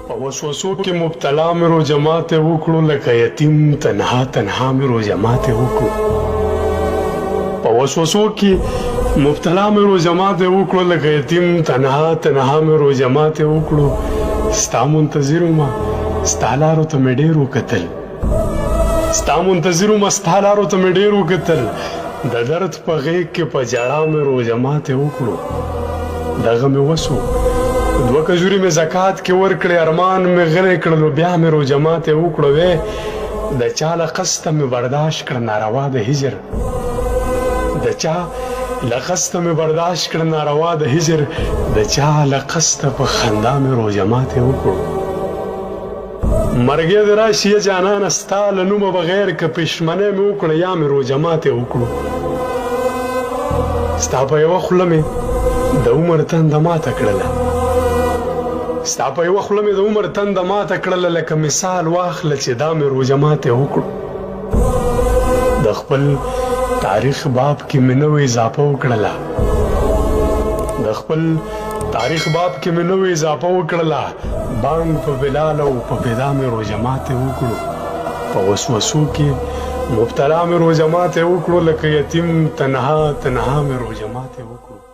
په وسوسو کې مبتلا مې روژه ماتې وکړو لکه یتیم تنها تنها مې روژه ماتې وکړو په وسوسو کې مبتلا مې روژه ماتې وکړو لکه یتیم تنها تنها مې روژه ماتې وکړو ستا منتظر ومه ستا لارو ته مې ډېر وکتل ستا منتظر ومه ستا لارو ته مې ډېر وکتل د درد په غېږ کې په ژړا مې روژه ماتې وکړو دغه مې وسو دوه کجوري مې زکات کې ورکړې ارمان مې غلی کړلو بیا مې روژه ماتې وکړو وې د چا له قسته مې برداشت کړ ناروا د هجر د چا له قسته مې برداشت کړ ناروا د هجر د چا له قسته په خندا مې روژه ماتې وکړو مرګې دې راشي جانانه ستا له نومه بغیر که پښمنۍ مې وکړه یا مې روژه ماتې وکړو ستا په یوه خوله مې د عمر تنده ماته کړله ستا په یوه خوله مې د عمر تنده ماته کړله لکه مثال واخله چې دا مې روژه ماتې وکړو د خپل تاریخ باب کې مې نوې اضافه وکړله د خپل تاریخ باب کې مې نوې اضافه وکړله بانګ په بلال او په بدا مې روژه ماتې وکړو په وسوسو کې مبتلا مې روژه ماتې وکړو لکه یتیم تنها تنها مې روژه ماتې وکړو